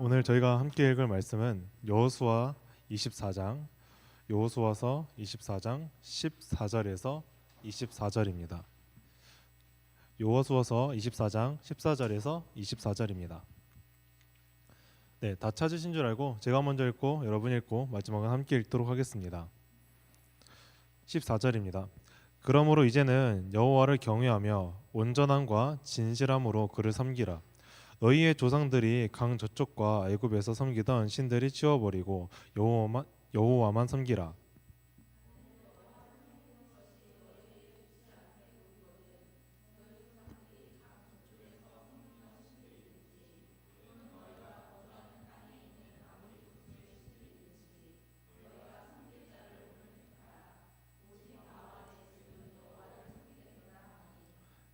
오늘 저희가 함께 읽을 말씀은 여호수아 24장, 여호수아서 24장 14절에서 24절입니다. 여호수아서 24장 14절에서 24절입니다. 네, 다 찾으신 줄 알고 제가 먼저 읽고 여러분이 읽고 마지막은 함께 읽도록 하겠습니다. 14절입니다. 그러므로 이제는 여호와를 경외하며 온전함과 진실함으로 그를 섬기라. 너희의 조상들이 강 저쪽과 애굽에서 섬기던 신들이 치워버리고 여호와만 섬기라.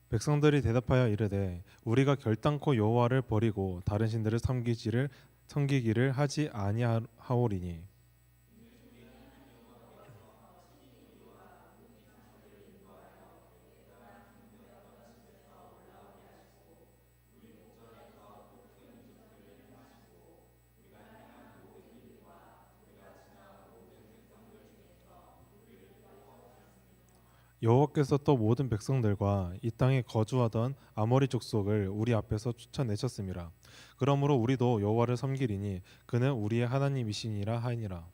백성들이 대답하여 이르되 우리가 결단코 여호와를 버리고 다른 신들을 섬기기를 하지 아니하오리니. 여호와께서 또 모든 백성들과 이 땅에 거주하던 아모리 족속을 우리 앞에서 쫓아내셨음이라. 그러므로 우리도 여호와를 섬기리니 그는 우리의 하나님이시니라 하니라.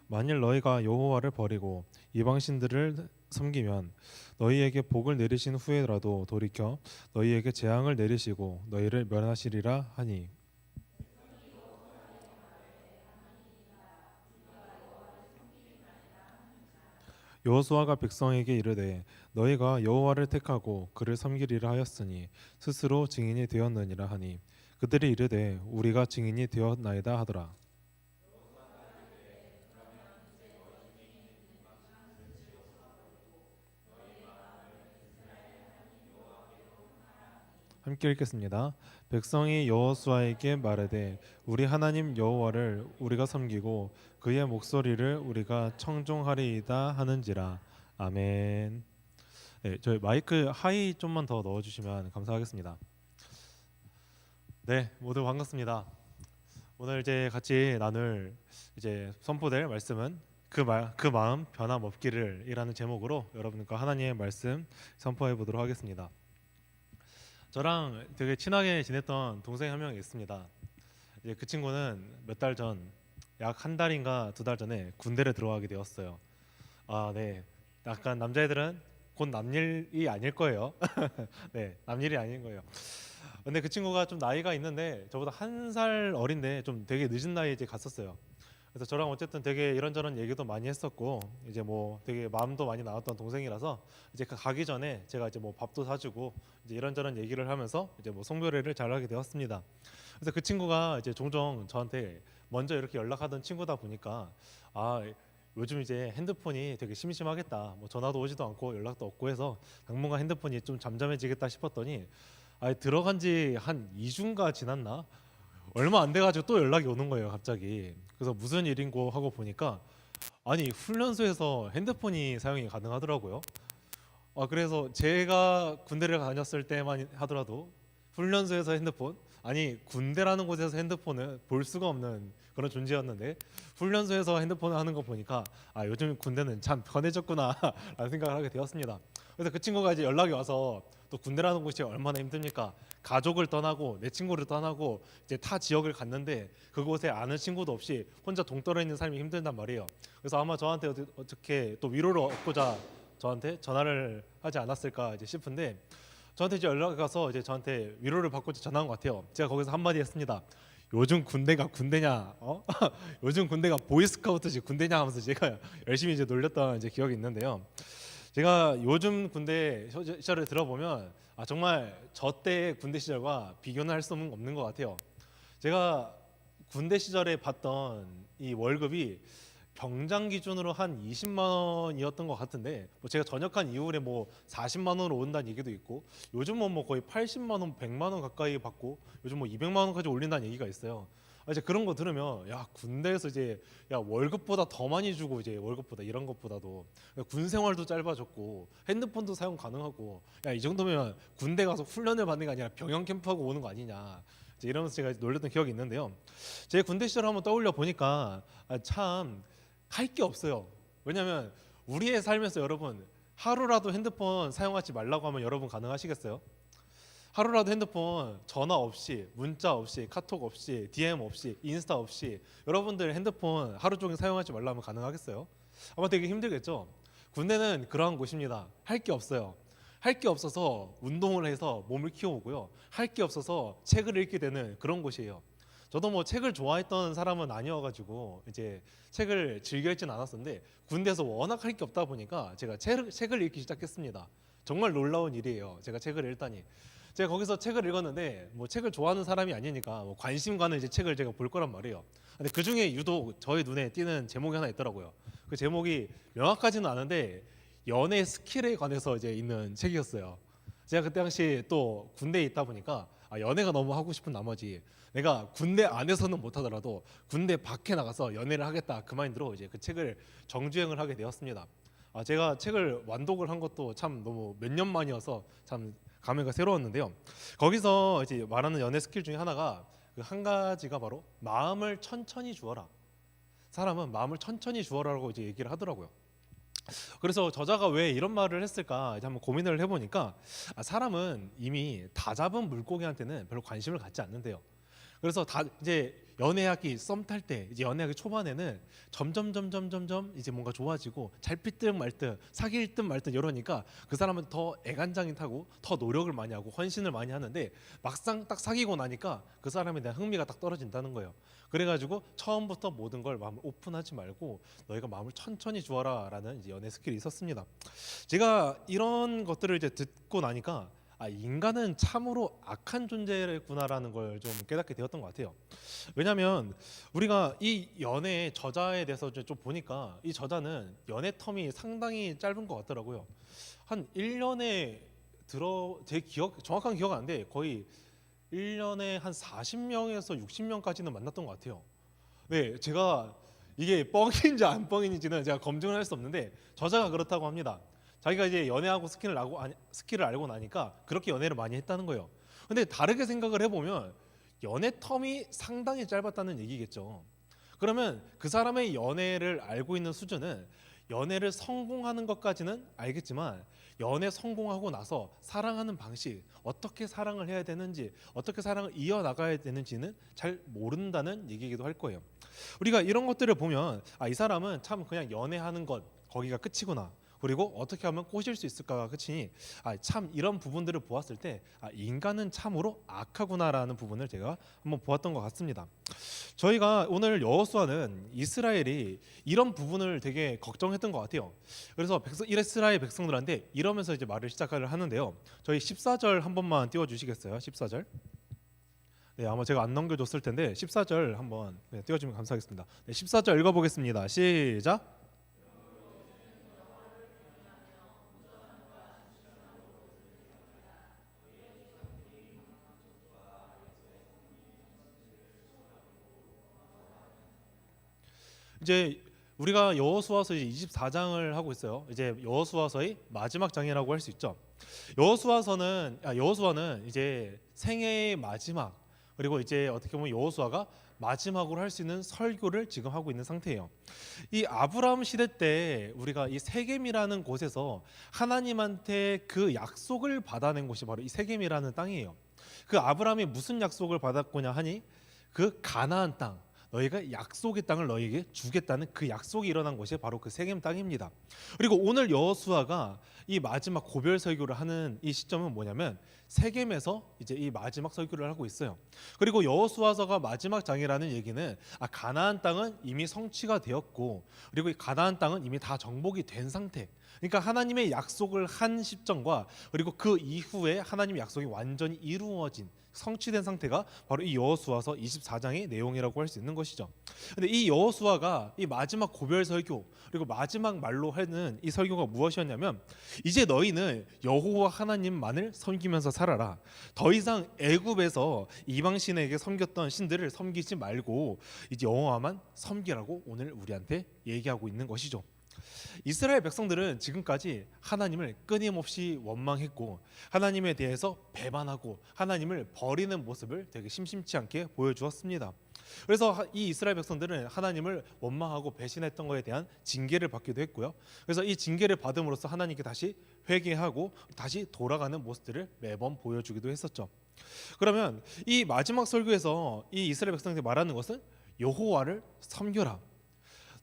만일 너희가 여호와를 버리고 이방 신들을 섬기면 너희에게 복을 내리신 후에라도 돌이켜 너희에게 재앙을 내리시고 너희를 멸하시리라 하니. 여호수아가 백성에게 이르되 너희가 여호와를 택하고 그를 섬기리라 하였으니 스스로 증인이 되었느니라 하니 그들이 이르되 우리가 증인이 되었나이다 하더라. 함께 읽겠습니다. 백성이 여호수아에게 말하되 우리 하나님 여호와를 우리가 섬기고 그의 목소리를 우리가 청종하리이다 하는지라. 아멘. 네, 저희 마이크 하이 좀만 더 넣어주시면 감사하겠습니다. 네, 모두 반갑습니다. 오늘 이제 같이 나눌 이제 선포될 말씀은 그 마음 변함없기를이라는 제목으로 여러분과 하나님의 말씀 선포해 보도록 하겠습니다. 저랑 되게 친하게 지냈던 동생이 한 명 있습니다. 이제 그 친구는 몇 달 전, 약 한 달인가 두 달 전에 군대를 들어가게 되었어요. 아, 네. 약간 남자애들은 곧 남일이 아닐 거예요. 네, 남일이 아닌 거예요. 근데 그 친구가 좀 나이가 있는데 저보다 한 살 어린데 좀 되게 늦은 나이에 이제 갔었어요. 그래서 저랑 어쨌든 되게 이런저런 얘기도 많이 했었고 이제 뭐 되게 마음도 많이 나왔던 동생이라서 이제 가기 전에 제가 이제 뭐 밥도 사주고 이제 이런저런 얘기를 하면서 이제 뭐 송별회를 잘하게 되었습니다. 그래서 그 친구가 이제 종종 저한테 먼저 이렇게 연락하던 친구다 보니까 아, 요즘 이제 핸드폰이 되게 심심하겠다. 뭐 전화도 오지도 않고 연락도 없고 해서 당분간 핸드폰이 좀 잠잠해지겠다 싶었더니 들어간 지 한 2주인가 지났나? 얼마 안 돼가지고 또 연락이 오는 거예요, 갑자기. 그래서 무슨 일인고 하고 보니까 아니 훈련소에서 핸드폰이 사용이 가능하더라고요. 그래서 제가 군대를 다녔을 때만 하더라도 훈련소에서 핸드폰, 아니 군대라는 곳에서 핸드폰을 볼 수가 없는 그런 존재였는데 훈련소에서 핸드폰을 하는 거 보니까 요즘 군대는 참 편해졌구나라는 생각을 하게 되었습니다. 그래서 그 친구가 이제 연락이 와서 또 군대라는 곳이 얼마나 힘듭니까? 가족을 떠나고 내 친구를 떠나고 이제 타 지역을 갔는데 그곳에 아는 친구도 없이 혼자 동떨어 있는 삶이 힘들단 말이에요. 그래서 아마 저한테 어떻게 또 위로를 얻고자 저한테 전화를 하지 않았을까 이제 싶은데 저한테 이제 연락이 와서 이제 저한테 위로를 받고자 전화한 것 같아요. 제가 거기서 한마디 했습니다. 요즘 군대가 군대냐? 요즘 군대가 보이스카우트지 군대냐 하면서 제가 열심히 이제 놀렸던 이제 기억이 있는데요. 제가 요즘 군대 시절을 들어보면 정말 저 때의 군대 시절과 비교는 할 수 없는 것 같아요. 제가 군대 시절에 받던 이 월급이 병장 기준으로 한 20만 원이었던 것 같은데 뭐 제가 전역한 이후에 뭐 40만 원으로 온다는 얘기도 있고 요즘은 뭐 거의 80만 원, 100만 원 가까이 받고 요즘 뭐 200만 원까지 올린다는 얘기가 있어요. 이제 그런 거 들으면 야 군대에서 이제 야 월급보다 더 많이 주고 이제 월급보다 이런 것보다도 군 생활도 짧아졌고 핸드폰도 사용 가능하고 야 이 정도면 군대 가서 훈련을 받는 게 아니라 병영 캠프하고 오는 거 아니냐 이제 이러면서 제가 놀렸던 기억이 있는데요. 제 군대 시절 한번 떠올려 보니까 참 할 게 없어요. 왜냐하면 우리의 삶에서 여러분 하루라도 핸드폰 사용하지 말라고 하면 여러분 가능하시겠어요? 하루라도 핸드폰 전화 없이 문자 없이 카톡 없이 DM 없이 인스타 없이 여러분들 핸드폰 하루 종일 사용하지 말라면 가능하겠어요? 아마 되게 힘들겠죠? 군대는 그러한 곳입니다. 할 게 없어요. 할 게 없어서 운동을 해서 몸을 키워오고요. 할 게 없어서 책을 읽게 되는 그런 곳이에요. 저도 뭐 책을 좋아했던 사람은 아니어가지고 이제 책을 즐겨 읽진 않았었는데 군대에서 워낙 할 게 없다 보니까 제가 책을 읽기 시작했습니다. 정말 놀라운 일이에요. 제가 책을 읽다니. 제가 거기서 책을 읽었는데 뭐 책을 좋아하는 사람이 아니니까 뭐 관심 가는 이제 책을 제가 볼 거란 말이에요. 근데 그 중에 유독 저의 눈에 띄는 제목이 하나 있더라고요. 그 제목이 명확하지는 않은데 연애 스킬에 관해서 이제 있는 책이었어요. 제가 그때 당시 또 군대에 있다 보니까 연애가 너무 하고 싶은 나머지 내가 군대 안에서는 못하더라도 군대 밖에 나가서 연애를 하겠다 그 마인드로 이제 그 책을 정주행을 하게 되었습니다. 제가 책을 완독을 한 것도 참 너무 몇 년 만이어서 참 감회가 새로웠는데요. 거기서 이제 말하는 연애 스킬 중에 하나가 그 한 가지가 바로 마음을 천천히 주어라. 사람은 마음을 천천히 주어라라고 이제 얘기를 하더라고요. 그래서 저자가 왜 이런 말을 했을까 이제 한번 고민을 해보니까 사람은 이미 다 잡은 물고기한테는 별로 관심을 갖지 않는데요. 그래서 다 이제 연애하기 썸 탈 때 이제 연애하기 초반에는 점점 이제 뭔가 좋아지고 잘 필 듯 말 듯 사귈 듯 말 듯 이러니까 그 사람은 더 애간장이 타고 더 노력을 많이 하고 헌신을 많이 하는데 막상 딱 사귀고 나니까 그 사람에 대한 흥미가 딱 떨어진다는 거예요. 그래가지고 처음부터 모든 걸 마음을 오픈하지 말고 너희가 마음을 천천히 주어라라는 이제 연애 스킬이 있었습니다. 제가 이런 것들을 이제 듣고 나니까 인간은 참으로 악한 존재구나라는 걸 좀 깨닫게 되었던 것 같아요. 왜냐하면 우리가 이 연애의 저자에 대해서 좀 보니까 이 저자는 연애 텀이 상당히 짧은 것 같더라고요. 한 1년에 제 정확한 기억 안 나는데 거의 1년에 한 40명에서 60명까지는 만났던 것 같아요. 네, 제가 이게 뻥인지 안 뻥인지는 제가 검증을 할 수 없는데 저자가 그렇다고 합니다. 자기가 이제 연애하고 스킬을 알고 나니까 그렇게 연애를 많이 했다는 거예요. 근데 다르게 생각을 해보면 연애 텀이 상당히 짧았다는 얘기겠죠. 그러면 그 사람의 연애를 알고 있는 수준은 연애를 성공하는 것까지는 알겠지만 연애 성공하고 나서 사랑하는 방식, 어떻게 사랑을 해야 되는지, 어떻게 사랑을 이어나가야 되는지는 잘 모른다는 얘기이기도 할 거예요. 우리가 이런 것들을 보면 이 사람은 참 그냥 연애하는 것 거기가 끝이구나. 그리고 어떻게 하면 꼬실 수 있을까가 끝이니 참 이런 부분들을 보았을 때 인간은 참으로 악하구나라는 부분을 제가 한번 보았던 것 같습니다. 저희가 오늘 여호수아는 이스라엘이 이런 부분을 되게 걱정했던 것 같아요. 그래서 이스라엘 백성들한테 이러면서 이제 말을 시작을 하는데요. 저희 14절 한 번만 띄워주시겠어요? 14절. 네, 아마 제가 안 넘겨줬을 텐데 14절 한번 띄워주면 감사하겠습니다. 네, 14절 읽어보겠습니다. 시작. 이제 우리가 여호수아서 24장을 하고 있어요. 이제 여호수아서의 마지막 장이라고 할 수 있죠. 여호수아는 이제 생애의 마지막 그리고 이제 어떻게 보면 여호수아가 마지막으로 할 수 있는 설교를 지금 하고 있는 상태예요. 이 아브라함 시대 때 우리가 이 세겜이라는 곳에서 하나님한테 그 약속을 받아낸 곳이 바로 이 세겜이라는 땅이에요. 그 아브라함이 무슨 약속을 받았거냐 하니 그 가나안 땅 너희가 약속의 땅을 너희에게 주겠다는 그 약속이 일어난 곳이 바로 그 세겜 땅입니다. 그리고 오늘 여호수아가 이 마지막 고별 설교를 하는 이 시점은 뭐냐면 세겜에서 이제 이 마지막 설교를 하고 있어요. 그리고 여호수아서가 마지막 장이라는 얘기는 가나안 땅은 이미 성취가 되었고 그리고 이 가나안 땅은 이미 다 정복이 된 상태. 그러니까 하나님의 약속을 한 시점과 그리고 그 이후에 하나님의 약속이 완전히 이루어진 성취된 상태가 바로 이 여호수아서 24장의 내용이라고 할 수 있는 것이죠. 근데 이 여호수아가 이 마지막 고별 설교 그리고 마지막 말로 하는 이 설교가 무엇이었냐면, 이제 너희는 여호와 하나님만을 섬기면서 살아라. 더 이상 애굽에서 이방 신에게 섬겼던 신들을 섬기지 말고 이제 여호와만 섬기라고 오늘 우리한테 얘기하고 있는 것이죠. 이스라엘 백성들은 지금까지 하나님을 끊임없이 원망했고 하나님에 대해서 배반하고 하나님을 버리는 모습을 되게 심심치 않게 보여주었습니다. 그래서 이 이스라엘 백성들은 하나님을 원망하고 배신했던 것에 대한 징계를 받기도 했고요. 그래서 이 징계를 받음으로써 하나님께 다시 회개하고 다시 돌아가는 모습들을 매번 보여주기도 했었죠. 그러면 이 마지막 설교에서 이 이스라엘 백성들이 말하는 것은 여호와를 섬겨라.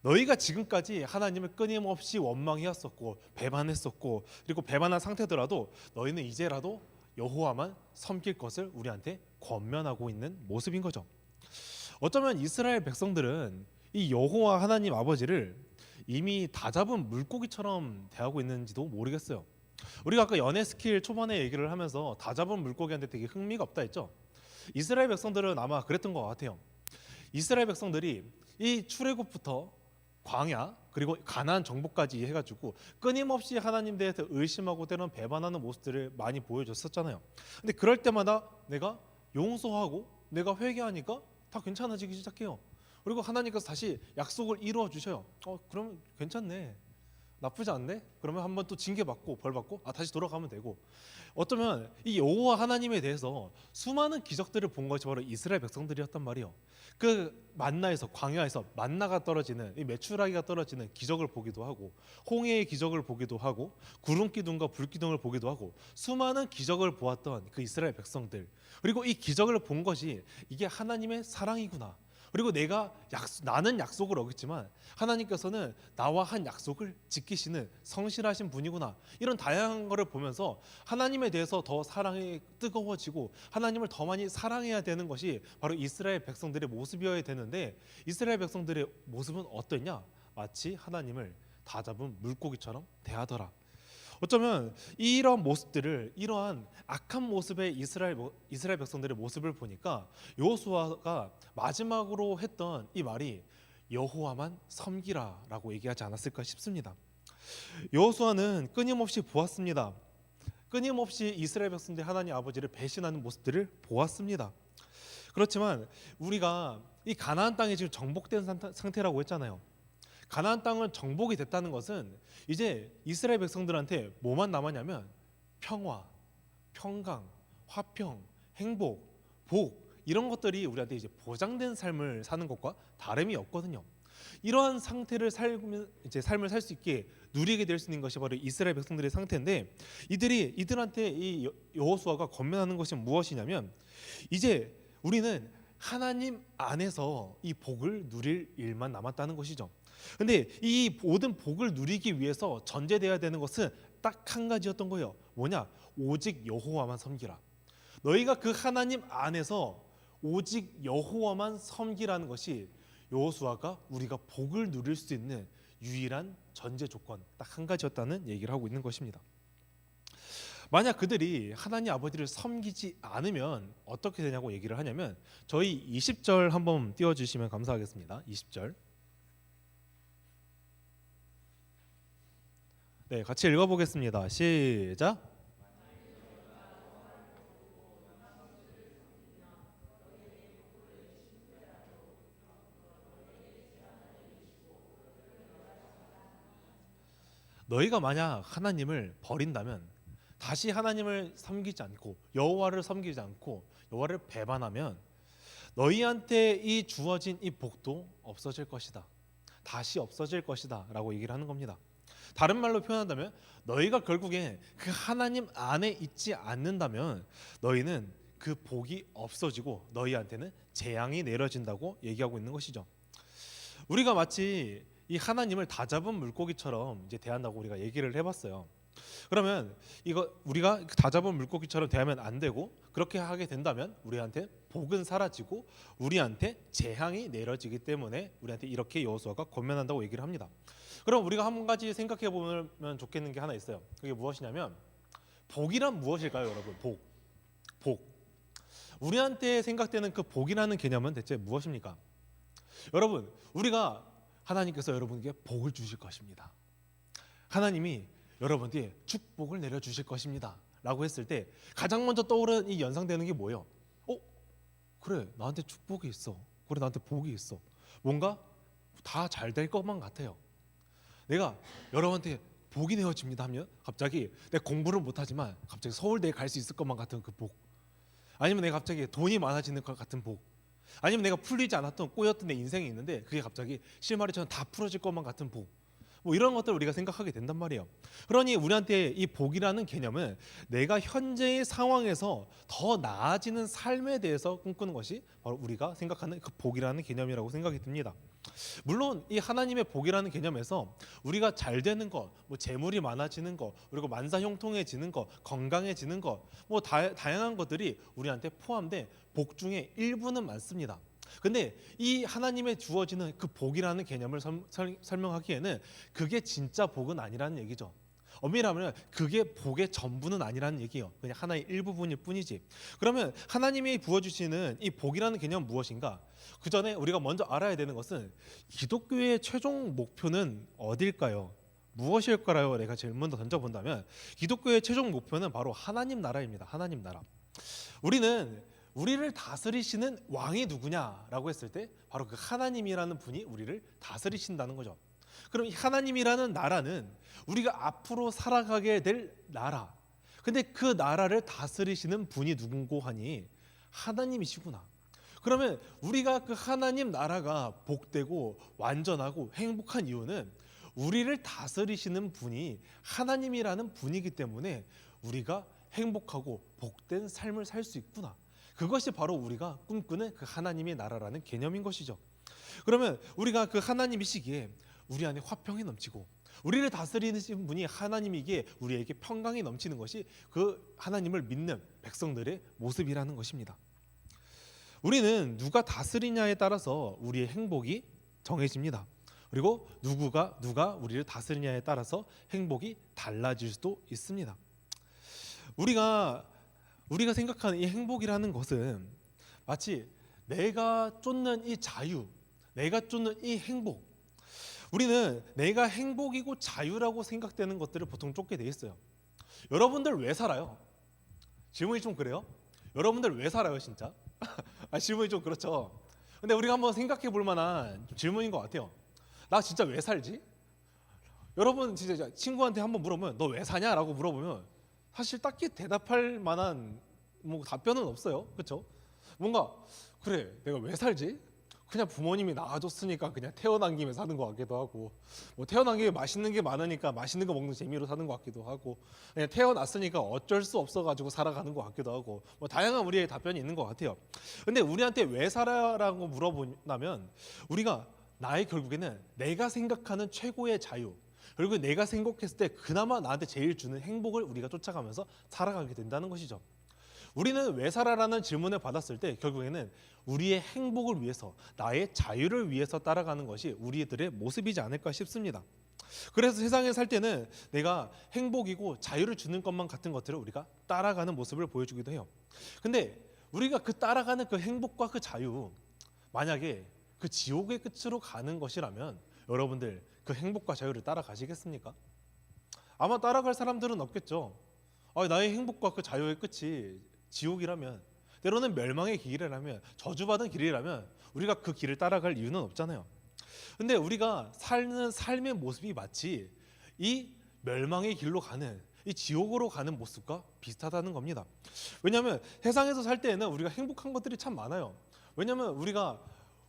너희가 지금까지 하나님을 끊임없이 원망해왔었고 배반했었고 그리고 배반한 상태더라도 너희는 이제라도 여호와만 섬길 것을 우리한테 권면하고 있는 모습인 거죠. 어쩌면 이스라엘 백성들은 이 여호와 하나님 아버지를 이미 다 잡은 물고기처럼 대하고 있는지도 모르겠어요. 우리가 아까 연애 스킬 초반에 얘기를 하면서 다 잡은 물고기한테 되게 흥미가 없다 했죠. 이스라엘 백성들은 아마 그랬던 것 같아요. 이스라엘 백성들이 이 출애굽부터 광야 그리고 가나안 정복까지 해가지고 끊임없이 하나님 대해서 의심하고 때론 배반하는 모습들을 많이 보여줬었잖아요. 근데 그럴 때마다 내가 용서하고 내가 회개하니까 다 괜찮아지기 시작해요. 그리고 하나님께서 다시 약속을 이루어 주셔요. 그럼 괜찮네, 나쁘지 않네. 그러면 한번 또 징계 받고 벌 받고 다시 돌아가면 되고. 어쩌면 이 여호와 하나님에 대해서 수많은 기적들을 본 것이 바로 이스라엘 백성들이었단 말이에요. 그 만나에서 광야에서 만나가 떨어지는 이 메추라기가 떨어지는 기적을 보기도 하고 홍해의 기적을 보기도 하고 구름 기둥과 불 기둥을 보기도 하고 수많은 기적을 보았던 그 이스라엘 백성들, 그리고 이 기적을 본 것이 이게 하나님의 사랑이구나. 그리고 나는 약속을 어겼지만 하나님께서는 나와 한 약속을 지키시는 성실하신 분이구나. 이런 다양한 것을 보면서 하나님에 대해서 더 사랑이 뜨거워지고 하나님을 더 많이 사랑해야 되는 것이 바로 이스라엘 백성들의 모습이어야 되는데, 이스라엘 백성들의 모습은 어땠냐? 마치 하나님을 다 잡은 물고기처럼 대하더라. 어쩌면 이러한 모습들을, 이러한 악한 모습의 이스라엘 백성들의 모습을 보니까 여호수아가 마지막으로 했던 이 말이 여호와만 섬기라라고 얘기하지 않았을까 싶습니다. 여호수아는 끊임없이 보았습니다. 끊임없이 이스라엘 백성들이 하나님 아버지를 배신하는 모습들을 보았습니다. 그렇지만 우리가 이 가나안 땅에 지금 정복된 상태라고 했잖아요. 가나안 땅은 정복이 됐다는 것은 이제 이스라엘 백성들한테 뭐만 남았냐면 평화, 평강, 화평, 행복, 복, 이런 것들이 우리한테 이제 보장된 삶을 사는 것과 다름이 없거든요. 이러한 상태를 삶을 살 수 있게 누리게 될 수 있는 것이 바로 이스라엘 백성들의 상태인데, 이들한테 이 여호수아가 권면하는 것이 무엇이냐면, 이제 우리는 하나님 안에서 이 복을 누릴 일만 남았다는 것이죠. 근데 이 모든 복을 누리기 위해서 전제되어야 되는 것은 딱 한 가지였던 거예요. 뭐냐? 오직 여호와만 섬기라. 너희가 그 하나님 안에서 오직 여호와만 섬기라는 것이 여호수아가 우리가 복을 누릴 수 있는 유일한 전제 조건 딱 한 가지였다는 얘기를 하고 있는 것입니다. 만약 그들이 하나님 아버지를 섬기지 않으면 어떻게 되냐고 얘기를 하냐면, 저희 20절 한번 띄워주시면 감사하겠습니다. 20절. 네, 같이 읽어보겠습니다. 시작. 너희가 만약 하나님을 버린다면, 다시 하나님을 섬기지 않고 여호와를 섬기지 않고 여호와를 배반하면 너희한테 이 주어진 이 복도 없어질 것이다. 다시 없어질 것이다 라고 얘기를 하는 겁니다. 다른 말로 표현한다면, 너희가 결국에 그 하나님 안에 있지 않는다면 너희는 그 복이 없어지고 너희한테는 재앙이 내려진다고 얘기하고 있는 것이죠. 우리가 마치 이 하나님을 다 잡은 물고기처럼 이제 대한다고 우리가 얘기를 해봤어요. 그러면 이거 우리가 다 잡은 물고기처럼 대하면 안 되고, 그렇게 하게 된다면 우리한테 복은 사라지고 우리한테 재앙이 내려지기 때문에 우리한테 이렇게 여호수아가 권면한다고 얘기를 합니다. 그럼 우리가 한 가지 생각해 보면 좋겠는 게 하나 있어요. 그게 무엇이냐면, 복이란 무엇일까요, 여러분? 복. 우리한테 생각되는 그 복이라는 개념은 대체 무엇입니까? 여러분, 우리가 하나님께서 여러분에게 복을 주실 것입니다. 하나님이 여러분께 축복을 내려 주실 것입니다 라고 했을 때 가장 먼저 떠오르는 이 연상되는 게 뭐예요? 그래, 나한테 축복이 있어. 그래, 나한테 복이 있어. 뭔가 다 잘 될 것만 같아요. 내가 여러분한테 복이 내어집니다 하면 갑자기 내가 공부를 못하지만 갑자기 서울대에 갈 수 있을 것만 같은 그 복, 아니면 내가 갑자기 돈이 많아지는 것 같은 복, 아니면 내가 풀리지 않았던 꼬였던 내 인생이 있는데 그게 갑자기 실마리처럼 다 풀어질 것만 같은 복, 뭐 이런 것들 우리가 생각하게 된단 말이에요. 그러니 우리한테 이 복이라는 개념은 내가 현재의 상황에서 더 나아지는 삶에 대해서 꿈꾸는 것이 바로 우리가 생각하는 그 복이라는 개념이라고 생각이 듭니다. 물론 이 하나님의 복이라는 개념에서 우리가 잘 되는 것, 뭐 재물이 많아지는 것, 그리고 만사형통해지는 것, 건강해지는 것, 뭐 다양한 것들이 우리한테 포함된 복 중에 일부는 많습니다. 근데 이 하나님의 주어지는 그 복이라는 개념을 설명하기에는 그게 진짜 복은 아니라는 얘기죠. 엄밀히 하면 그게 복의 전부는 아니라는 얘기예요. 그냥 하나의 일부분일 뿐이지. 그러면 하나님이 부어주시는 이 복이라는 개념은 무엇인가? 그 전에 우리가 먼저 알아야 되는 것은 기독교의 최종 목표는 어딜까요? 무엇일까요? 내가 제일 먼저 던져본다면 기독교의 최종 목표는 바로 하나님 나라입니다. 하나님 나라. 우리를 다스리시는 왕이 누구냐라고 했을 때 바로 그 하나님이라는 분이 우리를 다스리신다는 거죠. 그럼 이 하나님이라는 나라는 우리가 앞으로 살아가게 될 나라. 근데 그 나라를 다스리시는 분이 누군고 하니 하나님이시구나. 그러면 우리가 그 하나님 나라가 복되고 완전하고 행복한 이유는 우리를 다스리시는 분이 하나님이라는 분이기 때문에 우리가 행복하고 복된 삶을 살 수 있구나. 그것이 바로 우리가 꿈꾸는 그 하나님의 나라라는 개념인 것이죠. 그러면 우리가 그 하나님이시기에 우리 안에 화평이 넘치고 우리를 다스리는 분이 하나님이기에 우리에게 평강이 넘치는 것이 그 하나님을 믿는 백성들의 모습이라는 것입니다. 우리는 누가 다스리냐에 따라서 우리의 행복이 정해집니다. 그리고 누가 우리를 다스리냐에 따라서 행복이 달라질 수도 있습니다. 우리가 생각하는 이 행복이라는 것은 마치 내가 쫓는 이 자유, 내가 쫓는 이 행복, 우리는 내가 행복이고 자유라고 생각되는 것들을 보통 쫓게 돼 있어요. 여러분들 왜 살아요? 질문이 좀 그래요? 여러분들 왜 살아요 진짜? 질문이 좀 그렇죠. 근데 우리가 한번 생각해 볼 만한 질문인 것 같아요. 나 진짜 왜 살지? 여러분 진짜 친구한테 한번 물어보면 너 왜 사냐? 라고 물어보면 사실 딱히 대답할 만한 뭐 답변은 없어요. 그렇죠? 뭔가 그래 내가 왜 살지? 그냥 부모님이 낳아줬으니까 그냥 태어난 김에 사는 것 같기도 하고, 뭐 태어난 김에 맛있는 게 많으니까 맛있는 거 먹는 재미로 사는 것 같기도 하고, 그냥 태어났으니까 어쩔 수 없어가지고 살아가는 것 같기도 하고, 뭐 다양한 우리의 답변이 있는 것 같아요. 근데 우리한테 왜 살아라고 물어본다면 우리가 나의 결국에는 내가 생각하는 최고의 자유, 그리고 내가 생각했을 때 그나마 나한테 제일 주는 행복을 우리가 쫓아가면서 살아가게 된다는 것이죠. 우리는 왜 살아라는 질문을 받았을 때 결국에는 우리의 행복을 위해서, 나의 자유를 위해서 따라가는 것이 우리들의 모습이지 않을까 싶습니다. 그래서 세상에 살 때는 내가 행복이고 자유를 주는 것만 같은 것들을 우리가 따라가는 모습을 보여주기도 해요. 근데 우리가 그 따라가는 그 행복과 그 자유, 만약에 그 지옥의 끝으로 가는 것이라면 여러분들 그 행복과 자유를 따라가시겠습니까? 아마 따라갈 사람들은 없겠죠. 나의 행복과 그 자유의 끝이 지옥이라면, 때로는 멸망의 길이라면, 저주받은 길이라면 우리가 그 길을 따라갈 이유는 없잖아요. 근데 우리가 사는 삶의 모습이 마치 이 멸망의 길로 가는, 이 지옥으로 가는 모습과 비슷하다는 겁니다. 왜냐하면 세상에서 살 때에는 우리가 행복한 것들이 참 많아요. 왜냐하면 우리가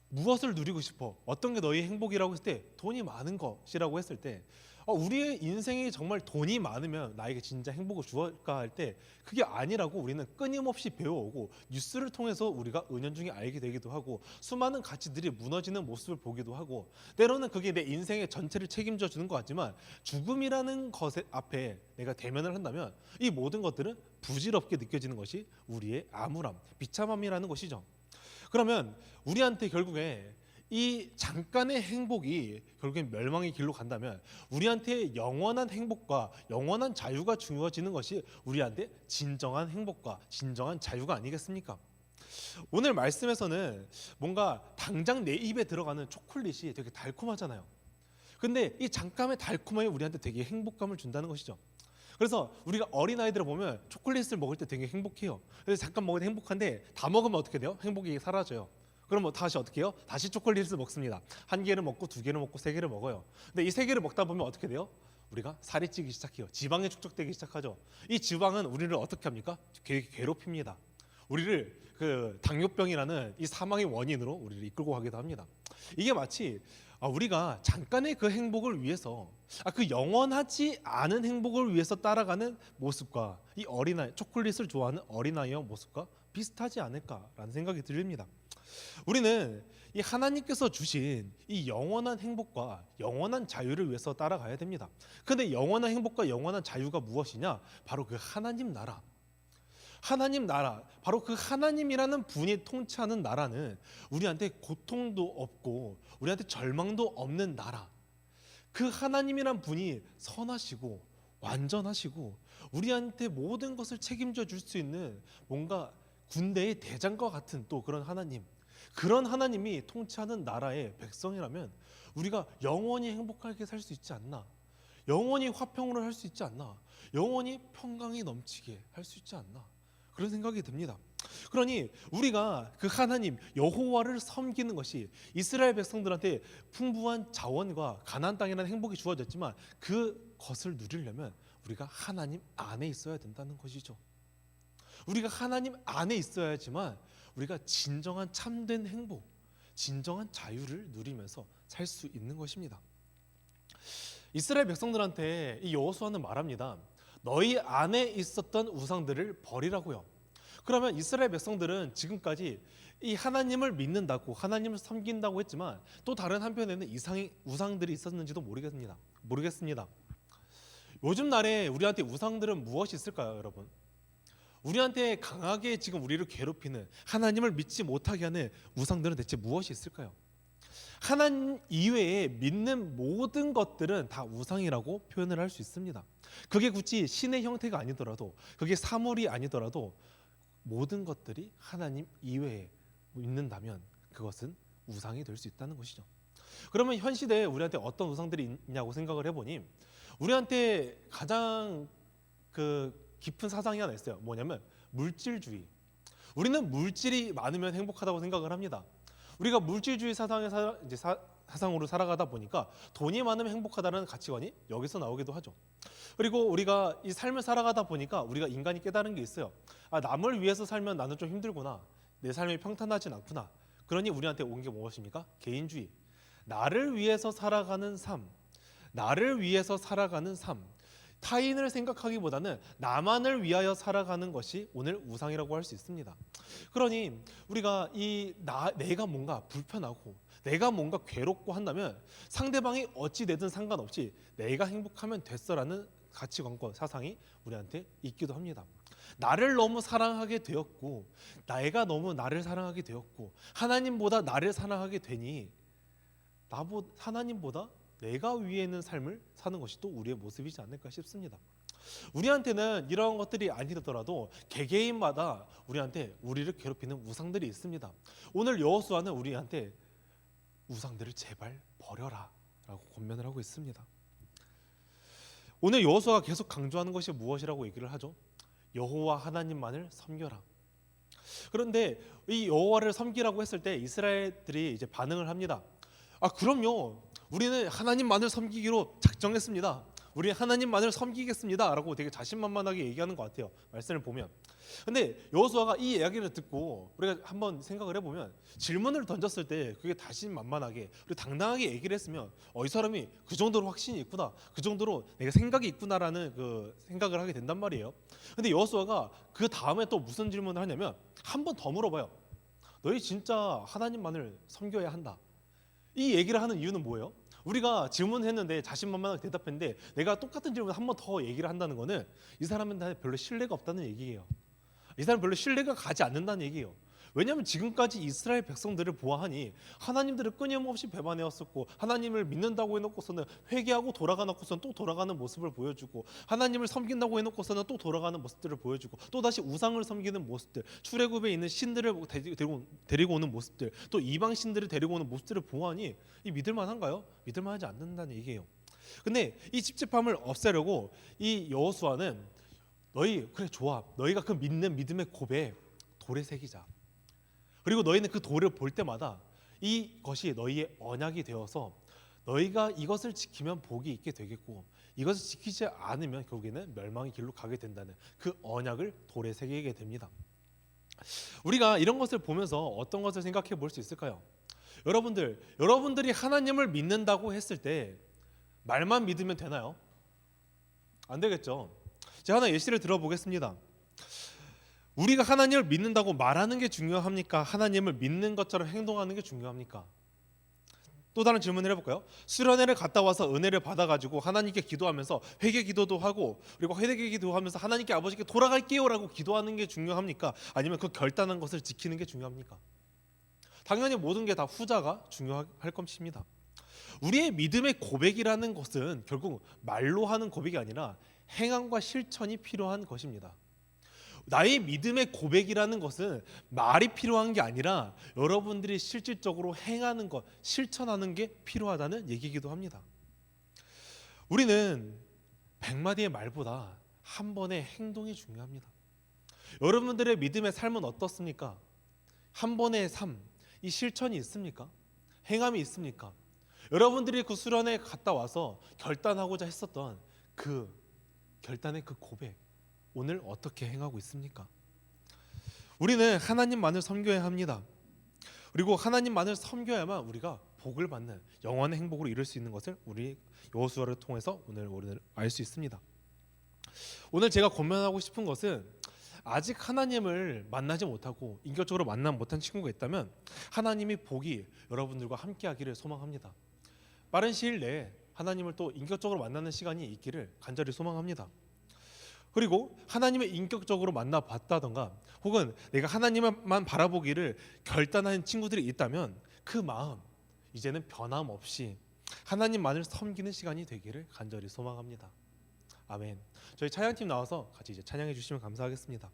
무엇을 누리고 싶어, 어떤 게 너의 행복이라고 했을 때 돈이 많은 것이라고 했을 때 우리의 인생이 정말 돈이 많으면 나에게 진짜 행복을 주었을까 할 때 그게 아니라고 우리는 끊임없이 배워오고 뉴스를 통해서 우리가 은연중에 알게 되기도 하고 수많은 가치들이 무너지는 모습을 보기도 하고 때로는 그게 내 인생의 전체를 책임져 주는 것 같지만 죽음이라는 것 앞에 내가 대면을 한다면 이 모든 것들은 부질없게 느껴지는 것이 우리의 암울함, 비참함이라는 것이죠. 그러면 우리한테 결국에 이 잠깐의 행복이 결국엔 멸망의 길로 간다면 우리한테 영원한 행복과 영원한 자유가 주어지는 것이 우리한테 진정한 행복과 진정한 자유가 아니겠습니까? 오늘 말씀에서는 뭔가 당장 내 입에 들어가는 초콜릿이 되게 달콤하잖아요. 근데 이 잠깐의 달콤함이 우리한테 되게 행복감을 준다는 것이죠. 그래서 우리가 어린아이들을 보면 초콜릿을 먹을 때 되게 행복해요. 그래서 잠깐 먹을 때 행복한데 다 먹으면 어떻게 돼요? 행복이 사라져요. 그럼 뭐 다시 어떻게 해요? 다시 초콜릿을 먹습니다. 한 개를 먹고 두 개를 먹고 세 개를 먹어요. 근데 이 세 개를 먹다 보면 어떻게 돼요? 우리가 살이 찌기 시작해요. 지방이 축적되기 시작하죠. 이 지방은 우리를 어떻게 합니까? 괴롭힙니다. 우리를 그 당뇨병이라는 이 사망의 원인으로 우리를 이끌고 가기도 합니다. 이게 마치 우리가 잠깐의 그 행복을 위해서 그 영원하지 않은 행복을 위해서 따라가는 모습과 이 어린아이 초콜릿을 좋아하는 어린아이의 모습과 비슷하지 않을까라는 생각이 듭니다. 우리는 이 하나님께서 주신 이 영원한 행복과 영원한 자유를 위해서 따라가야 됩니다. 그런데 영원한 행복과 영원한 자유가 무엇이냐? 바로 그 하나님 나라. 하나님 나라, 바로 그 하나님이라는 분이 통치하는 나라는 우리한테 고통도 없고 우리한테 절망도 없는 나라. 그 하나님이란 분이 선하시고 완전하시고 우리한테 모든 것을 책임져 줄 수 있는 뭔가 군대의 대장과 같은 또 그런 하나님, 그런 하나님이 통치하는 나라의 백성이라면 우리가 영원히 행복하게 살 수 있지 않나, 영원히 화평으로 할 수 있지 않나, 영원히 평강이 넘치게 할 수 있지 않나, 그런 생각이 듭니다. 그러니 우리가 그 하나님 여호와를 섬기는 것이 이스라엘 백성들한테 풍부한 자원과 가나안 땅이라는 행복이 주어졌지만 그것을 누리려면 우리가 하나님 안에 있어야 된다는 것이죠. 우리가 하나님 안에 있어야지만 우리가 진정한 참된 행복, 진정한 자유를 누리면서 살 수 있는 것입니다. 이스라엘 백성들한테 이 여호수아는 말합니다. 너희 안에 있었던 우상들을 버리라고요. 그러면 이스라엘 백성들은 지금까지 이 하나님을 믿는다고 하나님을 섬긴다고 했지만 또 다른 한편에는 우상들이 있었는지도 모르겠습니다. 요즘 날에 우리한테 우상들은 무엇이 있을까요, 여러분? 우리한테 강하게 지금 우리를 괴롭히는 하나님을 믿지 못하게 하는 우상들은 대체 무엇이 있을까요? 하나님 이외에 믿는 모든 것들은 다 우상이라고 표현을 할 수 있습니다. 그게 굳이 신의 형태가 아니더라도 그게 사물이 아니더라도 모든 것들이 하나님 이외에 믿는다면 그것은 우상이 될 수 있다는 것이죠. 그러면 현 시대에 우리한테 어떤 우상들이 있냐고 생각을 해보니 우리한테 가장 깊은 사상이 하나 있어요. 뭐냐면 물질주의. 우리는 물질이 많으면 행복하다고 생각을 합니다. 우리가 물질주의 사상으로 살아가다 보니까 돈이 많으면 행복하다는 가치관이 여기서 나오기도 하죠. 그리고 우리가 이 삶을 살아가다 보니까 우리가 인간이 깨달은 게 있어요. 남을 위해서 살면 나는 좀 힘들구나. 내 삶이 평탄하진 않구나. 그러니 우리한테 온 게 무엇입니까? 개인주의. 나를 위해서 살아가는 삶. 나를 위해서 살아가는 삶. 타인을 생각하기보다는 나만을 위하여 살아가는 것이 오늘 우상이라고 할 수 있습니다. 그러니 우리가 내가 뭔가 불편하고 내가 뭔가 괴롭고 한다면 상대방이 어찌 되든 상관없이 내가 행복하면 됐어라는 가치관과 사상이 우리한테 있기도 합니다. 나를 너무 사랑하게 되었고 내가 너무 나를 사랑하게 되었고 하나님보다 나를 사랑하게 되니 하나님보다 내가 위에 있는 삶을 사는 것이 또 우리의 모습이지 않을까 싶습니다. 우리한테는 이런 것들이 아니더라도 개개인마다 우리한테 우리를 괴롭히는 우상들이 있습니다. 오늘 여호수아는 우리한테 우상들을 제발 버려라 라고 권면을 하고 있습니다. 오늘 여호수아가 계속 강조하는 것이 무엇이라고 얘기를 하죠? 여호와 하나님만을 섬겨라. 그런데 이 여호와를 섬기라고 했을 때 이스라엘들이 이제 반응을 합니다. 그럼요. 우리는 하나님만을 섬기기로 작정했습니다. 우리 하나님만을 섬기겠습니다라고 되게 자신만만하게 얘기하는 것 같아요. 말씀을 보면. 근데 여호수아가 이 이야기를 듣고 우리가 한번 생각을 해보면 질문을 던졌을 때 그게 자신만만하게 그리고 당당하게 얘기를 했으면 이 사람이 그 정도로 확신이 있구나, 그 정도로 내가 생각이 있구나라는 그 생각을 하게 된단 말이에요. 근데 여호수아가 그 다음에 또 무슨 질문을 하냐면 한 번 더 물어봐요. 너희 진짜 하나님만을 섬겨야 한다. 이 얘기를 하는 이유는 뭐예요? 우리가 질문했는데 자신만만하게 대답했는데 내가 똑같은 질문을 한 번 더 얘기를 한다는 거는 이 사람한테 별로 신뢰가 없다는 얘기예요. 이 사람 별로 신뢰가 가지 않는다는 얘기예요. 왜냐하면 지금까지 이스라엘 백성들을 보아하니 하나님들을 끊임없이 배반해왔었고 하나님을 믿는다고 해놓고서는 회개하고 돌아가 놓고서는 또 돌아가는 모습을 보여주고 하나님을 섬긴다고 해놓고서는 또 돌아가는 모습들을 보여주고 또 다시 우상을 섬기는 모습들, 출애굽에 있는 신들을 데리고 오는 모습들, 또 이방 신들을 데리고 오는 모습들을 보아하니 이 믿을만한가요? 믿을만하지 않는다는 얘기예요. 근데 이 찝찝함을 없애려고 이 여호수아는 너희 그래 좋아, 너희가 그 믿는 믿음의 고백 돌에 새기자. 그리고 너희는 그 돌을 볼 때마다 이것이 너희의 언약이 되어서 너희가 이것을 지키면 복이 있게 되겠고 이것을 지키지 않으면 결국에는 멸망의 길로 가게 된다는 그 언약을 돌에 새기게 됩니다. 우리가 이런 것을 보면서 어떤 것을 생각해 볼 수 있을까요? 여러분들이 하나님을 믿는다고 했을 때 말만 믿으면 되나요? 안 되겠죠. 제가 하나 예시를 들어보겠습니다. 우리가 하나님을 믿는다고 말하는 게 중요합니까? 하나님을 믿는 것처럼 행동하는 게 중요합니까? 또 다른 질문을 해볼까요? 수련회를 갔다 와서 은혜를 받아가지고 하나님께 기도하면서 회개 기도도 하고 그리고 회개 기도하면서 하나님께 아버지께 돌아갈게요라고 기도하는 게 중요합니까? 아니면 그 결단한 것을 지키는 게 중요합니까? 당연히 모든 게 다 후자가 중요할 것입니다. 우리의 믿음의 고백이라는 것은 결국 말로 하는 고백이 아니라 행함과 실천이 필요한 것입니다. 나의 믿음의 고백이라는 것은 말이 필요한 게 아니라 여러분들이 실질적으로 행하는 것, 실천하는 게 필요하다는 얘기이기도 합니다. 우리는 100마디의 말보다 한 번의 행동이 중요합니다. 여러분들의 믿음의 삶은 어떻습니까? 한 번의 삶, 이 실천이 있습니까? 행함이 있습니까? 여러분들이 그 수련회에 갔다 와서 결단하고자 했었던 그 결단의 그 고백, 오늘 어떻게 행하고 있습니까? 우리는 하나님만을 섬겨야 합니다. 그리고 하나님만을 섬겨야만 우리가 복을 받는 영원의 행복으로 이룰 수 있는 것을 우리 여호수아를 통해서 오늘 알 수 있습니다. 오늘 제가 권면하고 싶은 것은 아직 하나님을 만나지 못하고 인격적으로 만나지 못한 친구가 있다면 하나님이 복이 여러분들과 함께하기를 소망합니다. 빠른 시일 내에 하나님을 또 인격적으로 만나는 시간이 있기를 간절히 소망합니다. 그리고 하나님을 인격적으로 만나봤다던가 혹은 내가 하나님만 바라보기를 결단한 친구들이 있다면 그 마음 이제는 변함없이 하나님만을 섬기는 시간이 되기를 간절히 소망합니다. 아멘. 저희 찬양팀 나와서 같이 이제 찬양해 주시면 감사하겠습니다.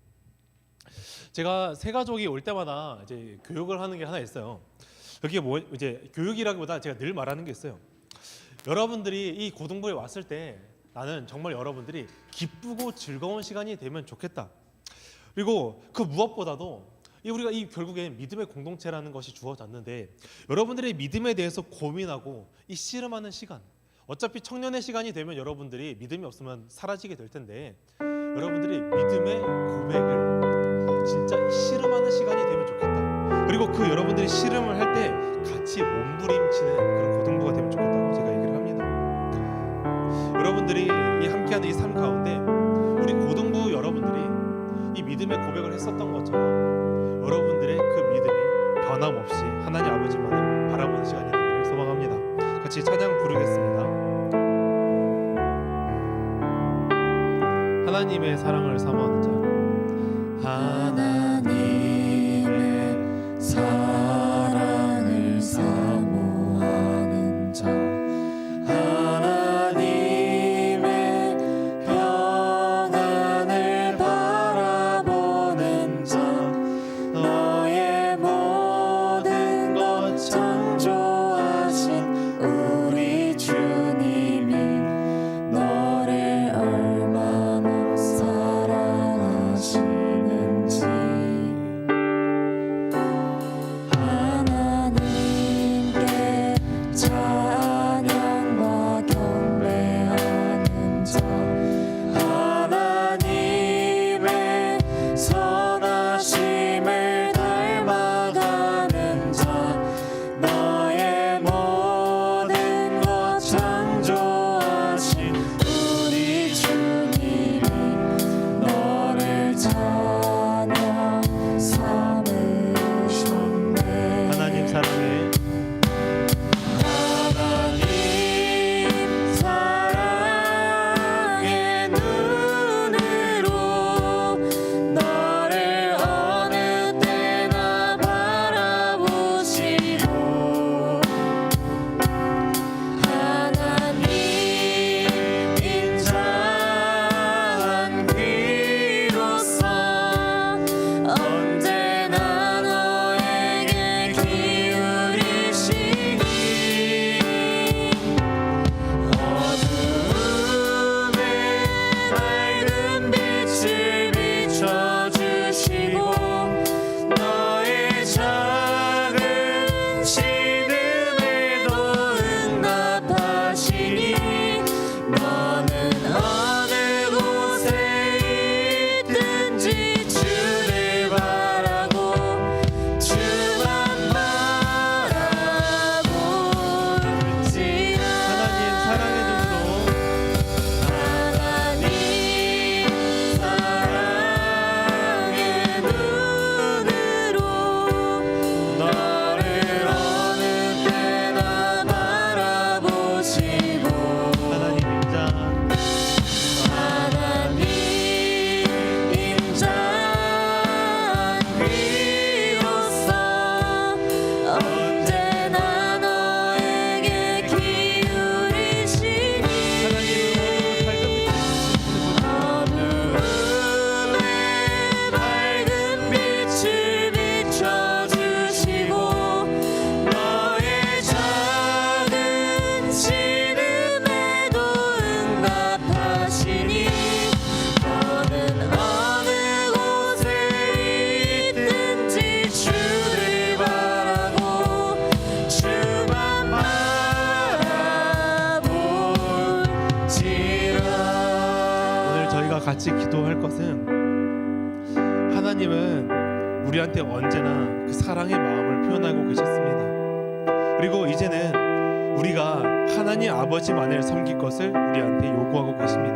제가 새 가족이 올 때마다 이제 교육을 하는 게 하나 있어요. 그게 뭐 이제 교육이라기보다 제가 늘 말하는 게 있어요. 여러분들이 이 고등부에 왔을 때 나는 정말 여러분들이 기쁘고 즐거운 시간이 되면 좋겠다. 그리고 그 무엇보다도 우리가 결국엔 믿음의 공동체라는 것이 주어졌는데 여러분들의 믿음에 대해서 고민하고 이 씨름하는 시간, 어차피 청년의 시간이 되면 여러분들이 믿음이 없으면 사라지게 될 텐데 여러분들이 믿음의 고백을 진짜 씨름하는 시간이 되면 좋겠다. 그리고 그 여러분들이 씨름을 할 때 같이 몸부림치는 그런 고등부가 되면 좋겠다고 제가 얘기를 합니다. 여러분들이 이 함께하는 이 삶 가운데 우리 고등부 여러분들이 이 믿음의 고백을 했었던 것처럼 여러분들의 그 믿음이 변함없이 하나님 아버지만을 바라보는 시간이 되기를 소망합니다. 같이 찬양 부르겠습니다. 하나님의 사랑을 사모하는 자, 하나님의 사랑을 사모하는 자, 하나님의 평안을 바라보는 자, 너의 모든 것 창조하신 우리 주님이 너를 얼마나 사랑하시는지 같이 기도할 것은 하나님은 우리한테 언제나 그 사랑의 마음을 표현하고 계셨습니다. 그리고 이제는 우리가 하나님 아버지만을 섬길 것을 우리한테 요구하고 계십니다.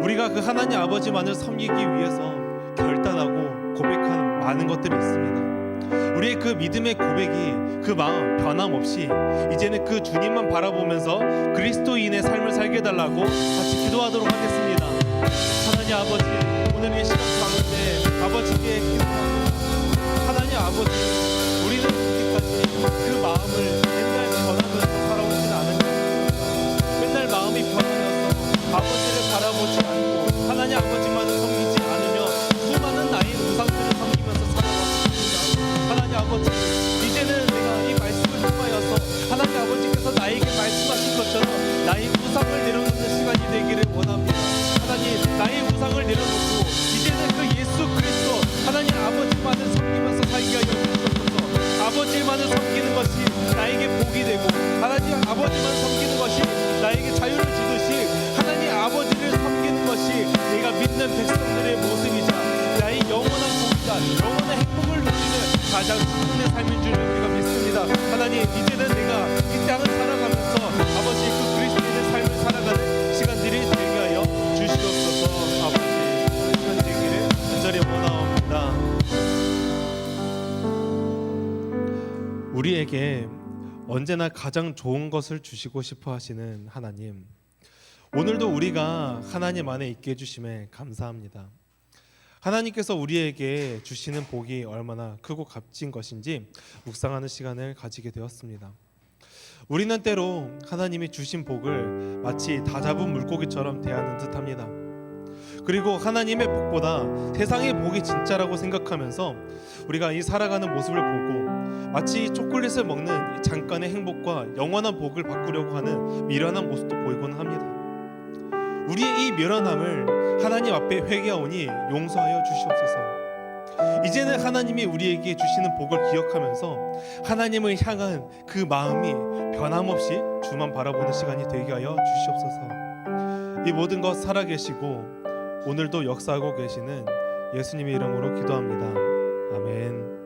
우리가 그 하나님 아버지만을 섬기기 위해서 결단하고 고백하는 많은 것들이 있습니다. 우리의 그 믿음의 고백이 그 마음 변함없이 이제는 그 주님만 바라보면서 그리스도인의 삶을 살게 해달라고 같이 기도하도록 하겠습니다. 하나님 아버지, 오늘 이 시간 가운데 아버지께 기도합니다. 하나님 아버지, 우리는 이제까지 그 마음을 맨날 변하면서 살아오진 않으셨습니다. 맨날 마음이 변하면서 아버지를 바라보지 않고 하나님 아버지만을 섬기지 않으며 수많은 나의 우상들을 섬기면서 살아왔습니다. 하나님 아버지, 이제는 내가 이 말씀을 통하여서 하나님 아버지께서 나에게 말씀하신 것처럼 나의 우상을 내려놓는 시간이 되기를 원합니다. 하나님, 나의 우상을 내려놓고 이제는 그 예수 그리스도 하나님 아버지만을 섬기면서 살게 하여 주옵소서. 아버지만을 섬기는 것이 나에게 복이 되고 하나님 아버지만 섬기는 것이 나에게 자유를 주듯이 하나님 아버지를 섬기는 것이 내가 믿는 백성들의 모습이자 나의 영원한 복이자 영원한 행복을 누리는 가장 승리의 삶인 줄 우리가 믿습니다. 하나님, 이제는 내가 이 땅을 살아가면서 아버지 그 그리스도인의 삶을 살아가는 시간들이 되게 하여 주시옵소서. 아버지, 그런 시간 되기를 간절히 원하옵니다. 우리에게 언제나 가장 좋은 것을 주시고 싶어 하시는 하나님, 오늘도 우리가 하나님 안에 있게 해주심에 감사합니다. 하나님께서 우리에게 주시는 복이 얼마나 크고 값진 것인지 묵상하는 시간을 가지게 되었습니다. 우리는 때로 하나님이 주신 복을 마치 다 잡은 물고기처럼 대하는 듯합니다. 그리고 하나님의 복보다 세상의 복이 진짜라고 생각하면서 우리가 이 살아가는 모습을 보고 마치 초콜릿을 먹는 잠깐의 행복과 영원한 복을 바꾸려고 하는 미련한 모습도 보이곤 합니다. 우리의 이 미련함을 하나님 앞에 회개하오니 용서하여 주시옵소서. 이제는 하나님이 우리에게 주시는 복을 기억하면서 하나님을 향한 그 마음이 변함없이 주만 바라보는 시간이 되게 하여 주시옵소서. 이 모든 것 살아계시고 오늘도 역사하고 계시는 예수님의 이름으로 기도합니다. 아멘.